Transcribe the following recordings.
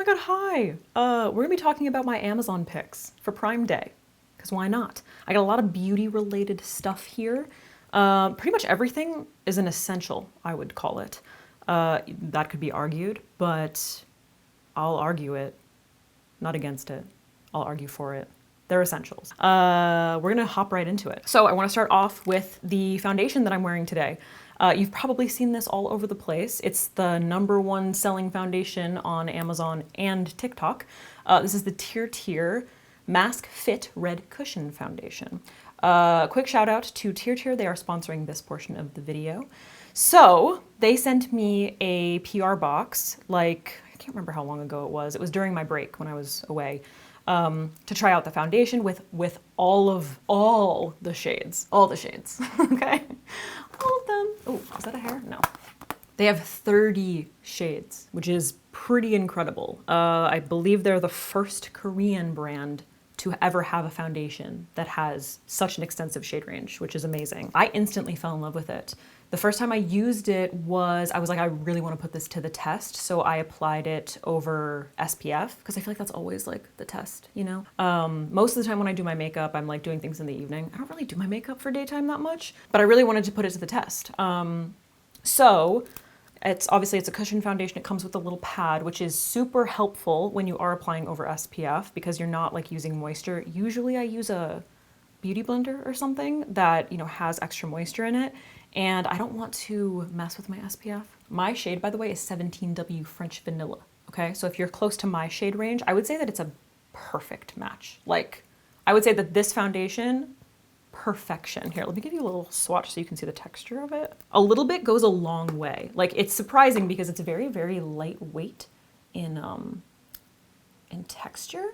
my God, hi. We're gonna be talking about my Amazon picks for Prime Day, because why not? I got a lot of beauty related stuff here. Pretty much everything is an essential, I would call it. That could be argued, but I'll argue it, not against it. I'll argue for it. They're essentials. We're gonna hop right into it. So I wanna start off with the foundation that I'm wearing today. You've probably seen this all over the place. It's the #1 selling foundation on Amazon and TikTok. This is the Tier Mask Fit Red Cushion Foundation. Quick shout out to Tier. They are sponsoring this portion of the video. So they sent me a PR box, like, I can't remember how long ago it was. It was during my break when I was away, to try out the foundation with all the shades, okay? All of them. Oh, is that a hair? No. They have 30 shades, which is pretty incredible. I believe they're the first Korean brand to ever have a foundation that has such an extensive shade range, which is amazing. I instantly fell in love with it. The first time I used it I was like, I really want to put this to the test. So I applied it over SPF because I feel like that's always like the test, you know? Most of the time when I do my makeup, I'm like doing things in the evening. I don't really do my makeup for daytime that much, but I really wanted to put it to the test. So it's a cushion foundation. It comes with a little pad, which is super helpful when you are applying over SPF because you're not like using moisture. Usually I use a beauty blender or something that, you know, has extra moisture in it. And I don't want to mess with my SPF. My shade, by the way, is 17W French Vanilla, okay? So if you're close to my shade range, I would say that it's a perfect match. Like, I would say that this foundation, perfection. Here, let me give you a little swatch so you can see the texture of it. A little bit goes a long way. Like, it's surprising because it's very, very lightweight in texture.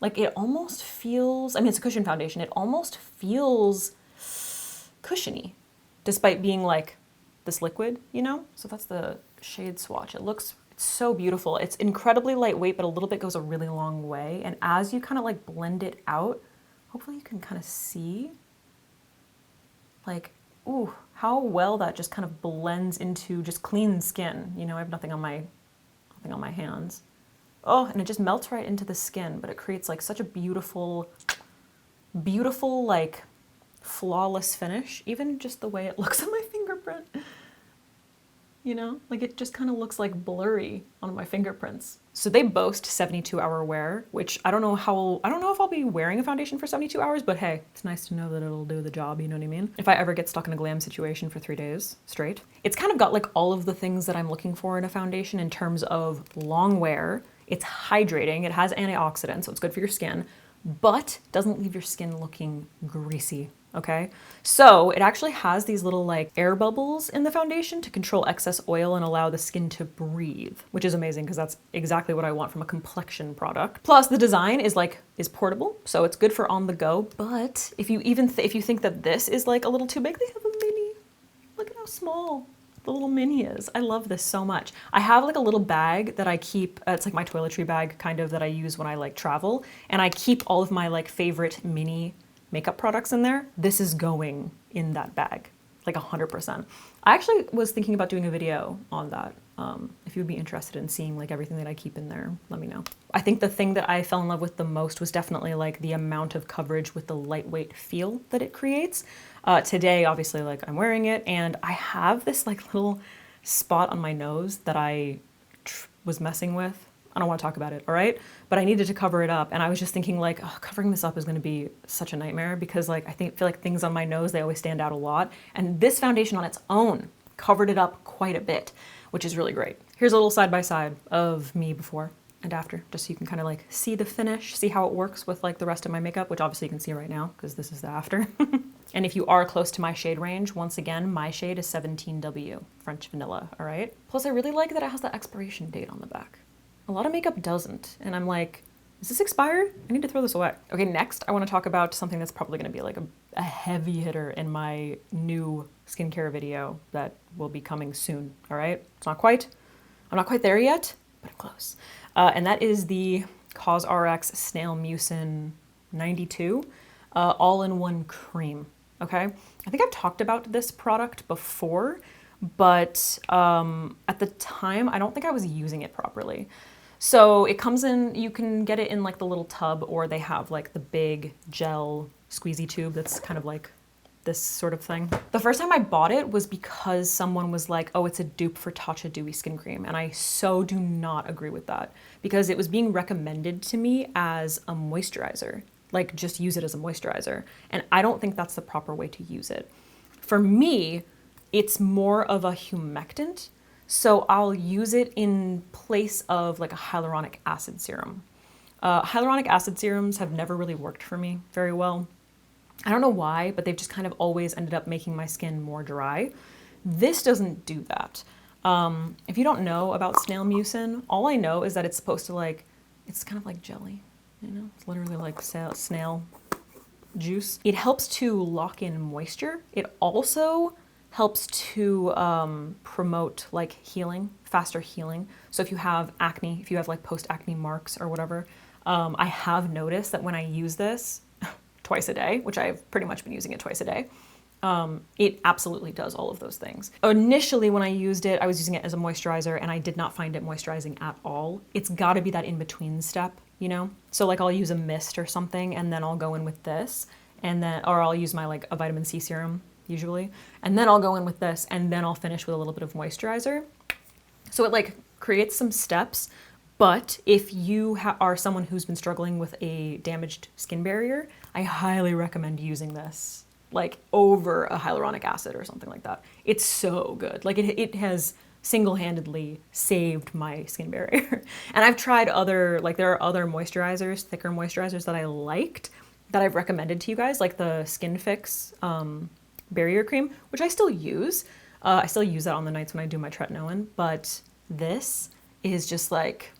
Like, it almost feels, I mean, it's a cushion foundation. It almost feels cushiony, despite being like this liquid, you know? So that's the shade swatch. It's so beautiful. It's incredibly lightweight, but a little bit goes a really long way. And as you kind of like blend it out, hopefully you can kind of see like, ooh, how well that just kind of blends into just clean skin. You know, I have nothing on my hands. Oh, and it just melts right into the skin, but it creates like such a beautiful, like flawless finish. Even just the way it looks on my fingerprint. You know, like it just kind of looks like blurry on my fingerprints. So they boast 72-hour wear, which I don't know if I'll be wearing a foundation for 72 hours, but hey, it's nice to know that it'll do the job, you know what I mean? If I ever get stuck in a glam situation for 3 days straight. It's kind of got like all of the things that I'm looking for in a foundation in terms of long wear. It's hydrating, it has antioxidants, so it's good for your skin, but doesn't leave your skin looking greasy. Okay, so it actually has these little like air bubbles in the foundation to control excess oil and allow the skin to breathe, which is amazing because that's exactly what I want from a complexion product. Plus the design is portable, so it's good for on the go. But if you think that this is like a little too big, they have a mini. Look at how small the little mini is. I love this so much. I have like a little bag that I keep, it's like my toiletry bag kind of that I use when I like travel, and I keep all of my like favorite mini makeup products in there. This is going in that bag, like 100%. I actually was thinking about doing a video on that. If you would be interested in seeing like everything that I keep in there, let me know. I think the thing that I fell in love with the most was definitely like the amount of coverage with the lightweight feel that it creates. Today, obviously, like I'm wearing it and I have this like little spot on my nose that I was messing with. I don't want to talk about it, all right? But I needed to cover it up. And I was just thinking like, oh, covering this up is going to be such a nightmare because like, feel like things on my nose, they always stand out a lot. And this foundation on its own covered it up quite a bit, which is really great. Here's a little side-by-side of me before and after, just so you can kind of like see the finish, see how it works with like the rest of my makeup, which obviously you can see right now because this is the after. And if you are close to my shade range, once again, my shade is 17W French Vanilla, all right? Plus I really like that it has the expiration date on the back. A lot of makeup doesn't, and I'm like, is this expired? I need to throw this away. Okay, next I want to talk about something that's probably going to be like a heavy hitter in my new skincare video that will be coming soon, all right? I'm not quite there yet, but I'm close. And that is the CosRx Snail Mucin 92 all-in-one cream, okay? I think I've talked about this product before, but at the time, I don't think I was using it properly. So it comes in, you can get it in like the little tub, or they have like the big gel squeezy tube that's kind of like this sort of thing. The first time I bought it was because someone was like, oh, it's a dupe for Tatcha Dewy Skin Cream. And I so do not agree with that, because it was being recommended to me as a moisturizer. Like, just use it as a moisturizer. And I don't think that's the proper way to use it. For me, it's more of a humectant. So I'll use it in place of like a hyaluronic acid serum. Hyaluronic acid serums have never really worked for me very well. I don't know why, but they've just kind of always ended up making my skin more dry. This doesn't do that. If you don't know about snail mucin, all I know is that it's supposed to like, it's kind of like jelly, you know? It's literally like snail juice. It helps to lock in moisture. It also helps to promote like healing, faster healing. So if you have acne, if you have like post-acne marks or whatever, I have noticed that when I use this twice a day, which I've pretty much been using it twice a day, it absolutely does all of those things. Initially, when I used it, I was using it as a moisturizer and I did not find it moisturizing at all. It's gotta be that in-between step, you know? So like I'll use a mist or something and then I'll go in with this, and then, or I'll use my like a vitamin C serum usually, and then I'll go in with this and then I'll finish with a little bit of moisturizer. So it like creates some steps. But if you are someone who's been struggling with a damaged skin barrier, I highly recommend using this like over a hyaluronic acid or something like that. It's so good. Like it has single-handedly saved my skin barrier. And I've tried other, like there are other moisturizers, thicker moisturizers that I liked that I've recommended to you guys, like the Skin Fix barrier cream, which I still use. I still use that on the nights when I do my tretinoin, but this is just like,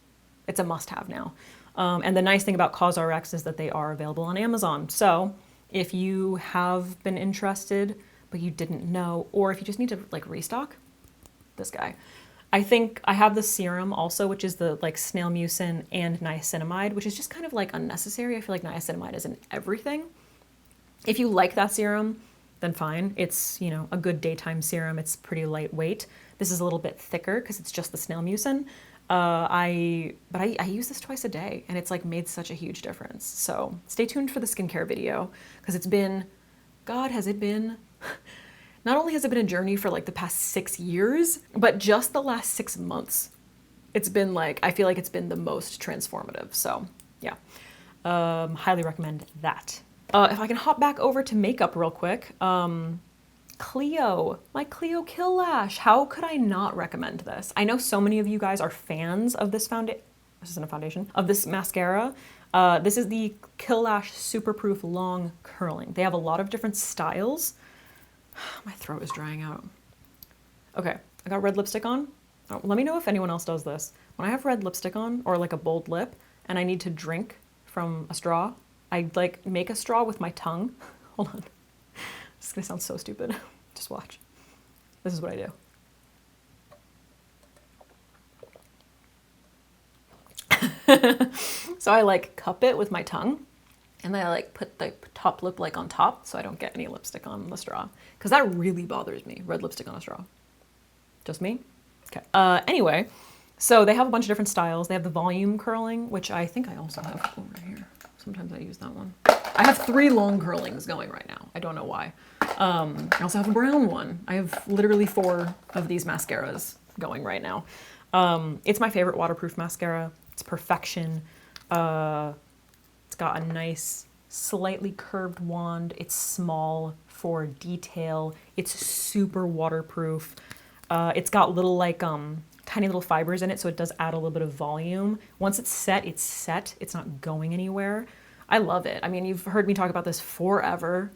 it's a must-have now. And the nice thing about CosRx is that they are available on Amazon. So if you have been interested, but you didn't know, or if you just need to like restock, this guy. I think I have the serum also, which is the like snail mucin and niacinamide, which is just kind of like unnecessary. I feel like niacinamide is in everything. If you like that serum, then fine. It's, you know, a good daytime serum. It's pretty lightweight. This is a little bit thicker because it's just the snail mucin. I use this twice a day and it's like made such a huge difference. So stay tuned for the skincare video, because it's been, God, has it been, not only has it been a journey for like the past 6 years, but just the last 6 months. It's been like, I feel like it's been the most transformative. So yeah, highly recommend that. If I can hop back over to makeup real quick, Clio, my Clio Kill Lash. How could I not recommend this? I know so many of you guys are fans of this this isn't a foundation, of this mascara. This is the Kill Lash Superproof Long Curling. They have a lot of different styles. My throat is drying out. Okay, I got red lipstick on. Oh, let me know if anyone else does this. When I have red lipstick on, or like a bold lip, and I need to drink from a straw, I like make a straw with my tongue. Hold on. This is gonna sound so stupid. Just watch. This is what I do. So I like cup it with my tongue, and then I like put the top lip like on top so I don't get any lipstick on the straw, because that really bothers me, red lipstick on a straw. Just me? Okay. Anyway, so they have a bunch of different styles. They have the volume curling, which I think I also have over here. Sometimes I use that one. I have 3 long curlings going right now. I don't know why. I also have a brown one. I have literally 4 of these mascaras going right now. It's my favorite waterproof mascara. It's perfection. It's got a nice, slightly curved wand. It's small for detail. It's super waterproof. It's got little like tiny little fibers in it, so it does add a little bit of volume. Once it's set, it's set. It's not going anywhere. I love it. I mean, you've heard me talk about this forever.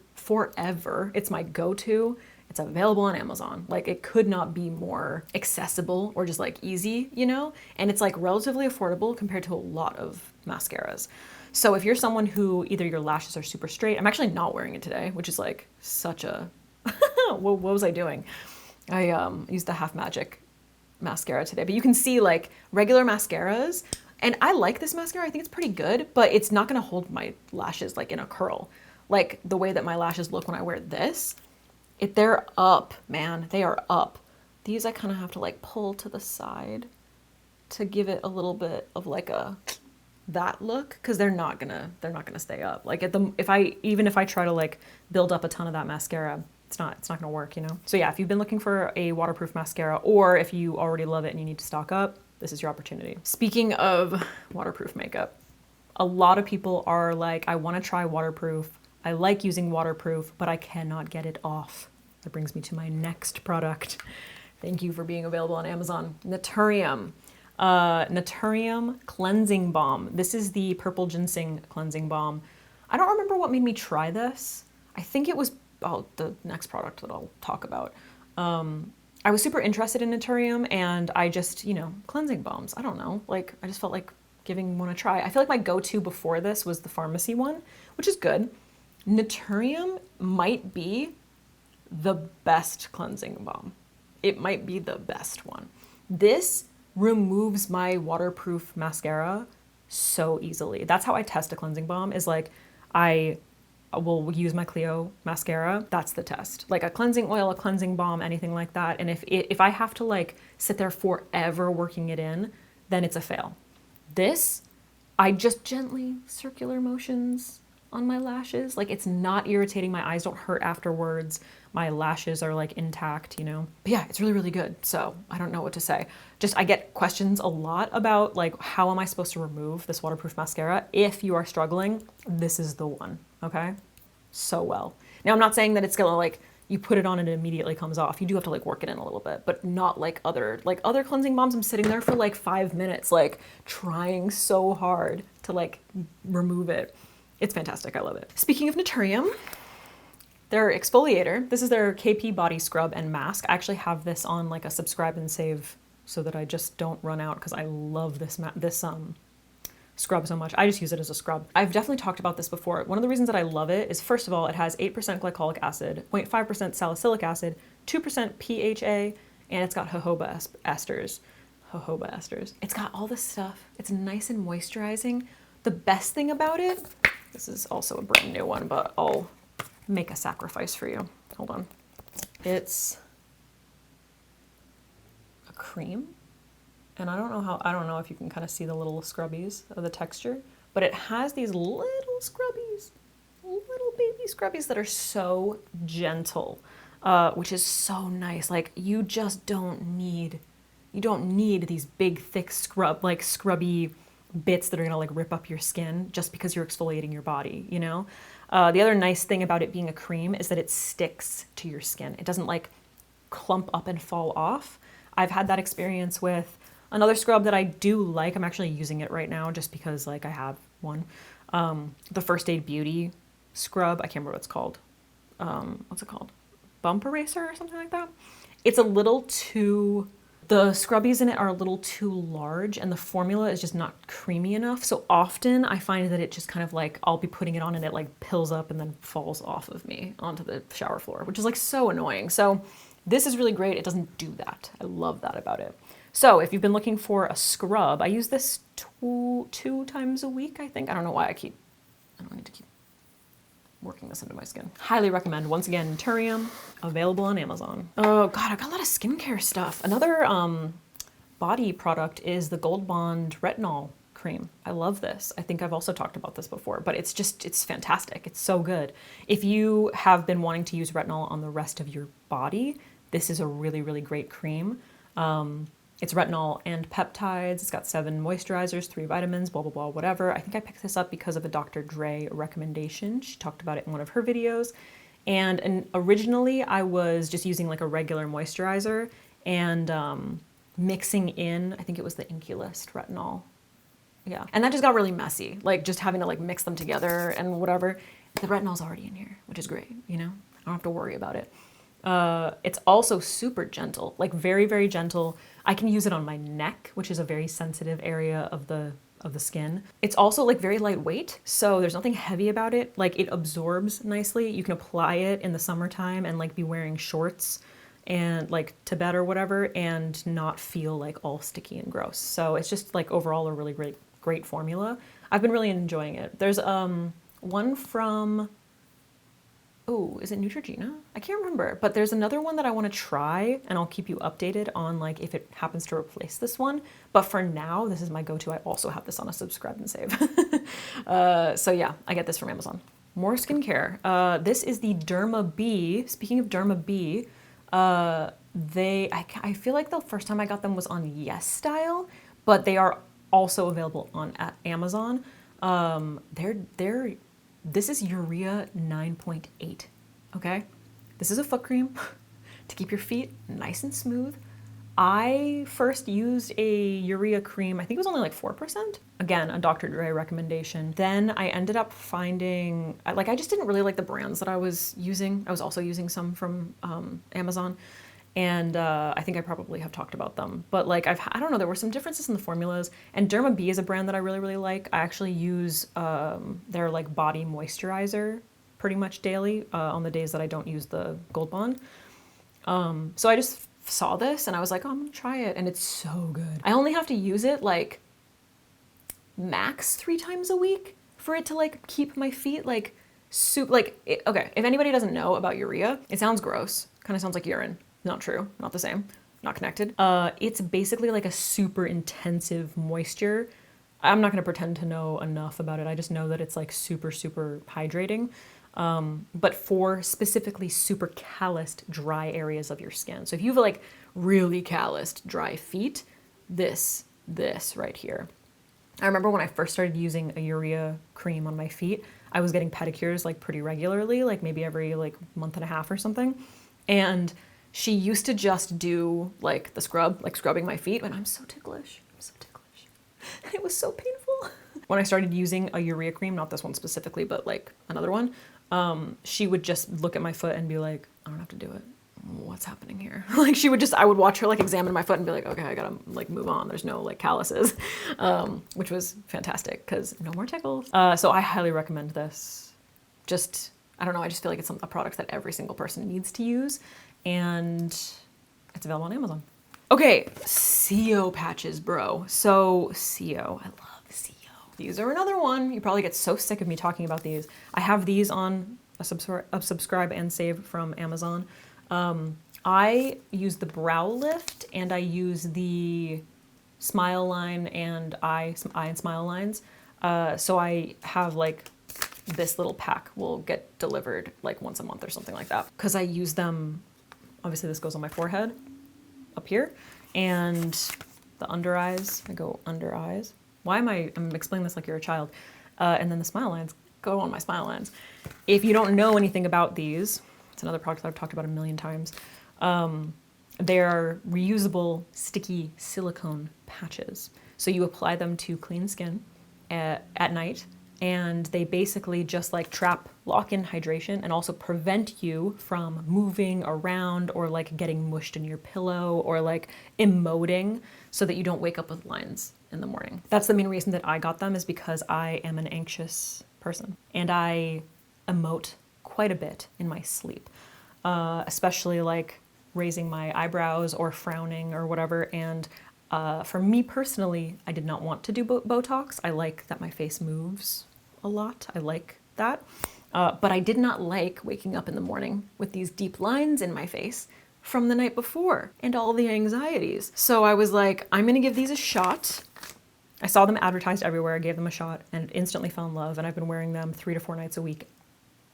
It's my go-to. It's available on Amazon. Like, it could not be more accessible or just like easy, you know? And it's like relatively affordable compared to a lot of mascaras. So if you're someone who either your lashes are super straight, I'm actually not wearing it today, which is like such a, what was I doing? I used the Half Magic mascara today, but you can see like regular mascaras, and I like this mascara. I think it's pretty good, but it's not gonna hold my lashes like in a curl. Like the way that my lashes look when I wear this, they're up, man, they are up. These I kind of have to like pull to the side to give it a little bit of like that look, because they're not gonna stay up. Like if I try to like build up a ton of that mascara, it's not gonna work, you know? So yeah, if you've been looking for a waterproof mascara, or if you already love it and you need to stock up, this is your opportunity. Speaking of waterproof makeup, a lot of people are like, I want to try waterproof. I like using waterproof, but I cannot get it off. That brings me to my next product. Thank you for being available on Amazon. Naturium. Naturium Cleansing Balm. This is the Purple Ginseng Cleansing Balm. I don't remember what made me try this. I think it was the next product that I'll talk about. I was super interested in Naturium, and I just, cleansing balms. I don't know. Like, I just felt like giving one a try. I feel like my go-to before this was the pharmacy one, which is good. Naturium might be the best cleansing balm. It might be the best one. This removes my waterproof mascara so easily. That's how I test a cleansing balm, is like I will use my Clio mascara. That's the test. Like a cleansing oil, a cleansing balm, anything like that. And if I have to like sit there forever working it in, then it's a fail. This, I just gently circular motions on my lashes. Like it's not irritating. My eyes don't hurt afterwards. My lashes are like intact, But yeah, it's really, really good. So I don't know what to say. Just, I get questions a lot about like, how am I supposed to remove this waterproof mascara? If you are struggling, this is the one, okay? So well. Now I'm not saying that it's gonna like, you put it on and it immediately comes off. You do have to like work it in a little bit, but not like other cleansing balms. I'm sitting there for like 5 minutes, like trying so hard to like remove it. It's fantastic. I love it. Speaking of Naturium, their exfoliator, this is their KP body scrub and mask. I actually have this on like a subscribe and save so that I just don't run out, because I love this scrub so much. I just use it as a scrub. I've definitely talked about this before. One of the reasons that I love it is, first of all, it has 8% glycolic acid, 0.5% salicylic acid, 2% PHA, and it's got jojoba esters. Jojoba esters. It's got all this stuff. It's nice and moisturizing. The best thing about it, this is also a brand new one, but I'll make a sacrifice for you. Hold on. It's a cream. And I don't know if you can kind of see the little scrubbies of the texture, but it has these little scrubbies, little baby scrubbies that are so gentle, which is so nice. Like you don't need these big, thick scrubby bits that are gonna like rip up your skin just because you're exfoliating your body, The other nice thing about it being a cream is that it sticks to your skin. It doesn't like clump up and fall off. I've had that experience with another scrub that I do like. I'm actually using it right now just because like I have one. The First Aid Beauty scrub. I can't remember what it's called. What's it called? Bump eraser or something like that. It's a little too, the scrubbies in it are a little too large and the formula is just not creamy enough. So often I find that it just kind of like, I'll be putting it on and it like pills up and then falls off of me onto the shower floor, which is like so annoying. So this is really great. It doesn't do that. I love that about it. So if you've been looking for a scrub, I use this two times a week, I think. I don't know why I don't need to keep working this into my skin. Highly recommend. Once again, Naturium, available on Amazon. Oh God, I've got a lot of skincare stuff. Another body product is the Gold Bond Retinol cream. I love this. I think I've also talked about this before, but it's fantastic. It's so good. If you have been wanting to use retinol on the rest of your body, this is a really, really great cream. It's retinol and peptides. It's got 7 moisturizers, 3 vitamins, blah, blah, blah, whatever. I think I picked this up because of a Dr. Dre recommendation. She talked about it in one of her videos. And originally I was just using like a regular moisturizer and mixing in, I think it was the Inculist retinol. Yeah. And that just got really messy. Like just having to like mix them together and whatever. The retinol's already in here, which is great, I don't have to worry about it. It's also super gentle, like very, very gentle. I can use it on my neck, which is a very sensitive area of the skin. It's also like very lightweight, so there's nothing heavy about it. Like it absorbs nicely. You can apply it in the summertime and like be wearing shorts and like to bed or whatever and not feel like all sticky and gross. So it's just like overall a really great formula. I've been really enjoying it. There's one from, oh, is it Neutrogena? I can't remember, but there's another one that I want to try, and I'll keep you updated on like if it happens to replace this one. But for now, this is my go-to. I also have this on a subscribe and save. So yeah, I get this from Amazon. More skincare. This is the Derma B. Speaking of Derma B, I feel like the first time I got them was on Yes Style, but they are also available on at Amazon. This is Urea 9.8, okay? This is a foot cream to keep your feet nice and smooth. I first used a Urea cream, I think it was only like 4%. Again, a Dr. Dre recommendation. Then I ended up finding, I just didn't really like the brands that I was using. I was also using some from Amazon. And I think I probably have talked about them. But like, I don't know, there were some differences in the formulas. And Derma B is a brand that I really, really like. I actually use their like body moisturizer pretty much daily on the days that I don't use the Gold Bond. So I just saw this and I was like, oh, I'm gonna try it. And it's so good. I only have to use it like max 3 times a week for it to like keep my feet like okay, if anybody doesn't know about Urea, it sounds gross. Kind of sounds like urine. Not true, not the same, not connected. It's basically like a super intensive moisture. I'm not gonna pretend to know enough about it. I just know that it's like super, super hydrating. But for specifically super calloused, dry areas of your skin. So if you have like really calloused, dry feet, this right here. I remember when I first started using a Urea cream on my feet, I was getting pedicures like pretty regularly, like maybe every like month and a half or something. And she used to just do like the scrub, like scrubbing my feet, and I'm so ticklish. I'm so ticklish. And it was so painful. When I started using a Urea cream, not this one specifically, but like another one, she would just look at my foot and be like, I don't have to do it. What's happening here? Like I would watch her like examine my foot and be like, okay, I gotta like move on. There's no like calluses, which was fantastic because no more tickles. So I highly recommend this. I don't know, I just feel like it's a product that every single person needs to use, and it's available on Amazon. Okay, CO patches, bro. So CO, I love CO. These are another one. You probably get so sick of me talking about these. I have these on a subscribe and save from Amazon. I use the Brow Lift and I use the Smile Line and eye and Smile Lines. So I have like this little pack will get delivered like once a month or something like that. Because I use them, obviously this goes on my forehead up here, and the under eyes, I go under eyes. I'm explaining this like you're a child. And then the Smile Lines go on my Smile Lines. If you don't know anything about these, it's another product that I've talked about a million times. They're reusable sticky silicone patches. So you apply them to clean skin at night, and they basically just like lock in hydration and also prevent you from moving around or like getting mushed in your pillow or like emoting so that you don't wake up with lines in the morning. That's the main reason that I got them, is because I am an anxious person and I emote quite a bit in my sleep, especially like raising my eyebrows or frowning or whatever. And for me personally, I did not want to do Botox. I like that my face moves a lot. I like that. But I did not like waking up in the morning with these deep lines in my face from the night before and all the anxieties. So I was like, I'm gonna give these a shot. I saw them advertised everywhere. I gave them a shot and instantly fell in love. And I've been wearing them 3 to 4 nights a week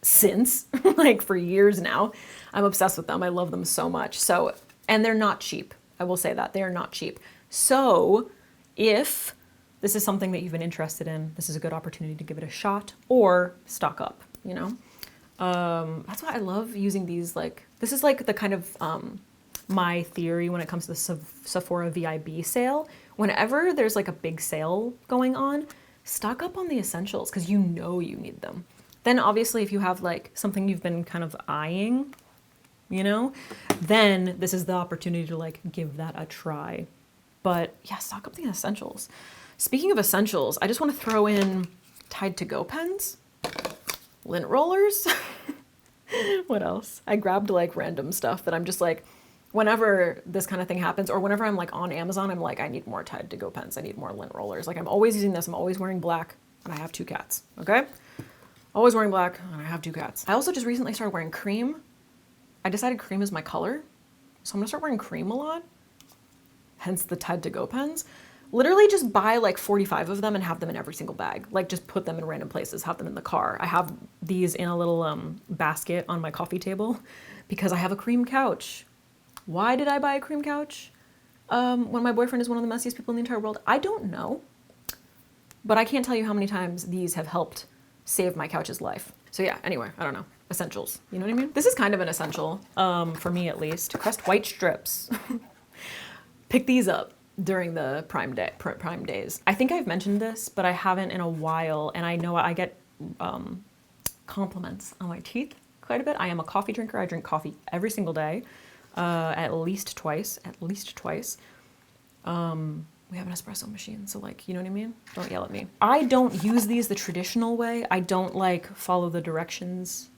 since, like for years now. I'm obsessed with them. I love them so much. So, and they're not cheap. I will say that they are not cheap. So if this is something that you've been interested in, this is a good opportunity to give it a shot or stock up, you know? That's why I love using these. Like, this is like the kind of my theory when it comes to the Sephora VIB sale. Whenever there's like a big sale going on, stock up on the essentials because you know you need them. Then obviously if you have like something you've been kind of eyeing, you know, then this is the opportunity to like give that a try. But yeah, stock up the essentials. Speaking of essentials, I just want to throw in Tide to Go pens, lint rollers. What else? I grabbed like random stuff that I'm just like, whenever this kind of thing happens or whenever I'm like on Amazon, I'm like, I need more Tide to Go pens. I need more lint rollers. Like I'm always using this. I'm always wearing black and I have 2 cats. Okay. Always wearing black, and I have 2 cats. I also just recently started wearing cream. I decided cream is my color, so I'm gonna start wearing cream a lot. Hence the Tide to Go pens. Literally just buy like 45 of them and have them in every single bag. Like just put them in random places, have them in the car. I have these in a little basket on my coffee table because I have a cream couch. Why did I buy a cream couch? When my boyfriend is one of the messiest people in the entire world? I don't know. But I can't tell you how many times these have helped save my couch's life. So yeah, anyway, I don't know. Essentials, you know what I mean? This is kind of an essential, for me at least. Crest white strips. Pick these up during the prime days. I think I've mentioned this, but I haven't in a while, and I know I get compliments on my teeth quite a bit. I am a coffee drinker. I drink coffee every single day, at least twice. We have an espresso machine, so like, you know what I mean? Don't yell at me. I don't use these the traditional way. I don't like follow the directions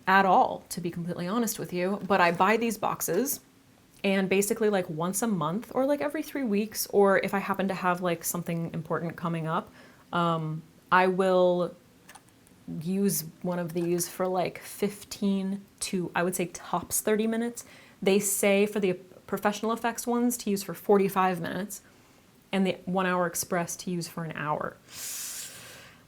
at all, to be completely honest with you, but I buy these boxes and basically like once a month or like every 3 weeks, or if I happen to have like something important coming up, I will use one of these for like 15 to, I would say tops 30 minutes. They say for the professional effects ones to use for 45 minutes and the 1 hour express to use for an hour.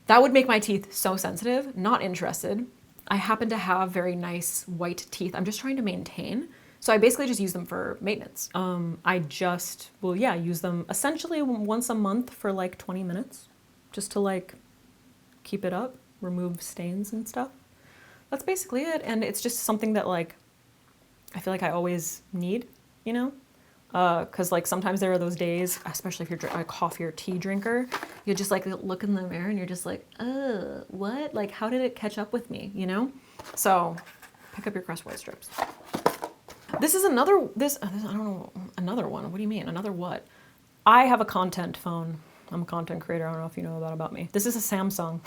That would make my teeth so sensitive, not interested. I happen to have very nice white teeth. I'm just trying to maintain. So I basically just use them for maintenance. I just will, yeah, use them essentially once a month for like 20 minutes just to like keep it up, remove stains and stuff. That's basically it. And it's just something that like, I feel like I always need, you know? Cause like sometimes there are those days, especially if you're a coffee or tea drinker, you just like look in the mirror and you're just like, what? Like, how did it catch up with me, you know? So pick up your Crest white strips. This is another, I don't know, another one. What do you mean? Another what? I have a content phone. I'm a content creator. I don't know if you know that about me. This is a Samsung.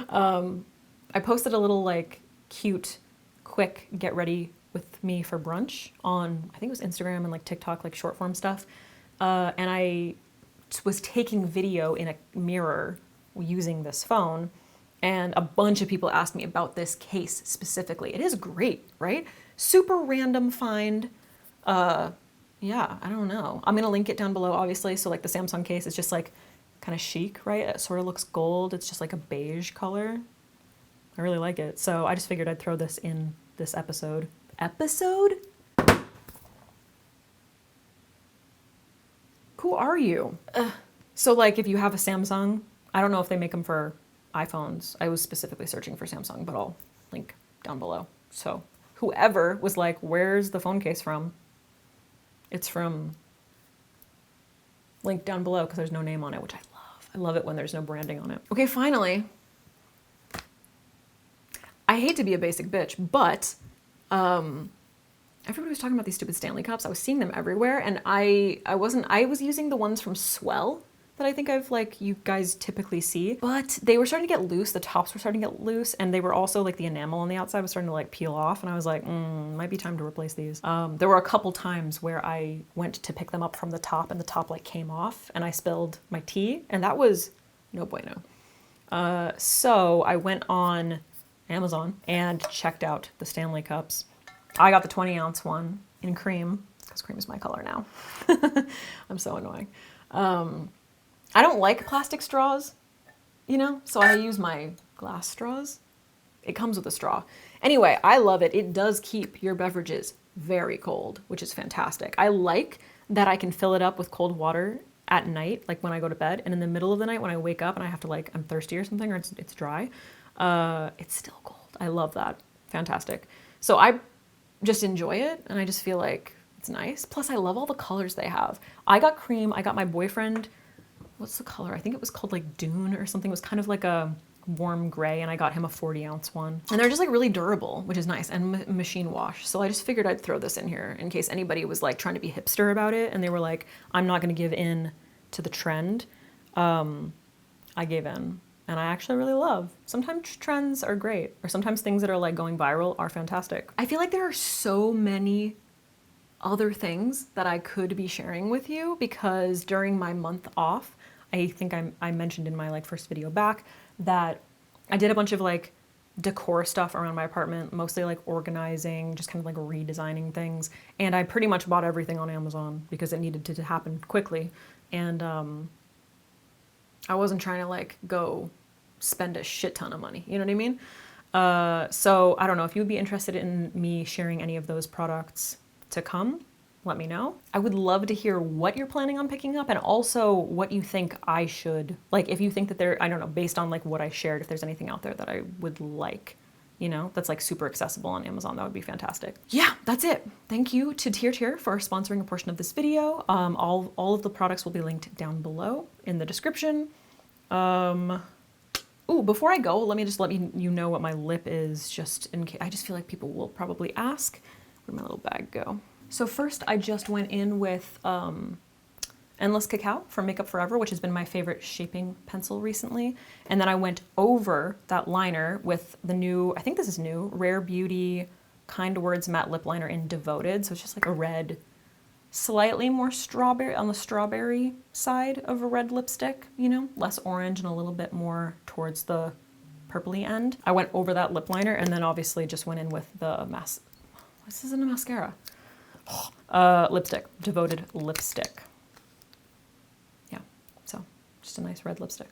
I posted a little like cute, quick get ready with me for brunch on, I think it was Instagram and like TikTok, like short form stuff. And I was taking video in a mirror using this phone. And a bunch of people asked me about this case specifically. It is great, right? Super random find. Yeah, I don't know. I'm gonna link it down below, obviously. So like the Samsung case is just like kind of chic, right? It sort of looks gold. It's just like a beige color. I really like it. So I just figured I'd throw this in this episode. Who are you? So like if you have a Samsung, I don't know if they make them for iPhones. I was specifically searching for Samsung, but I'll link down below. So whoever was like, where's the phone case from? It's from, link down below because there's no name on it, which I love. I love it when there's no branding on it. Okay, finally. I hate to be a basic bitch, but everybody was talking about these stupid Stanley Cups. I was seeing them everywhere, and I was using the ones from Swell that I think you guys typically see, but they were starting to get loose. The tops were starting to get loose, and they were also like the enamel on the outside was starting to like peel off, and I was like, might be time to replace these. There were a couple times where I went to pick them up from the top, and the top like came off, and I spilled my tea, and that was no bueno. So I went on Amazon and checked out the Stanley Cups. I got the 20-ounce one in cream, because cream is my color now. I'm so annoying. I don't like plastic straws, you know, so I use my glass straws. It comes with a straw. Anyway, I love it. It does keep your beverages very cold, which is fantastic. I like that I can fill it up with cold water at night, like when I go to bed, and in the middle of the night when I wake up and I have to like, I'm thirsty or something, or it's dry, it's still cold. I love that. Fantastic. So I just enjoy it, and I just feel like it's nice. Plus I love all the colors they have. I got cream. I got my boyfriend, what's the color? I think it was called like Dune or something. It was kind of like a warm gray, and I got him a 40-ounce one. And they're just like really durable, which is nice, and machine wash. So I just figured I'd throw this in here in case anybody was like trying to be hipster about it, and they were like, I'm not gonna give in to the trend. I gave in, and I actually really love. Sometimes trends are great, or sometimes things that are like going viral are fantastic. I feel like there are so many other things that I could be sharing with you, because during my month off, I think I mentioned in my like first video back that I did a bunch of like decor stuff around my apartment, mostly like organizing, just kind of like redesigning things. And I pretty much bought everything on Amazon because it needed to happen quickly. And I wasn't trying to like go spend a shit ton of money. You know what I mean? So I don't know if you would be interested in me sharing any of those products to come. Let me know. I would love to hear what you're planning on picking up and also what you think I should, like if you think that there, I don't know, based on like what I shared, if there's anything out there that I would like, you know, that's like super accessible on Amazon, that would be fantastic. Yeah, that's it. Thank you to Tier for sponsoring a portion of this video. All of the products will be linked down below in the description. Ooh, before I go, let me just let you know what my lip is, just in case. I just feel like people will probably ask. Where'd my little bag go? So first, I just went in with Endless Cacao from Makeup Forever, which has been my favorite shaping pencil recently. And then I went over that liner with the new, I think this is new, Rare Beauty Kind Words Matte Lip Liner in Devoted. So it's just like a red, slightly more strawberry, on the strawberry side of a red lipstick, you know, less orange and a little bit more towards the purpley end. I went over that lip liner and then obviously just went in with the this isn't a mascara. Lipstick, Devoted lipstick. Yeah, so just a nice red lipstick.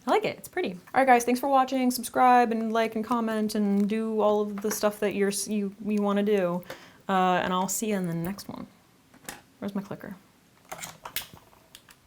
I like it, it's pretty. All right guys, thanks for watching. Subscribe and like and comment and do all of the stuff that you want to do. And I'll see you in the next one. Where's my clicker?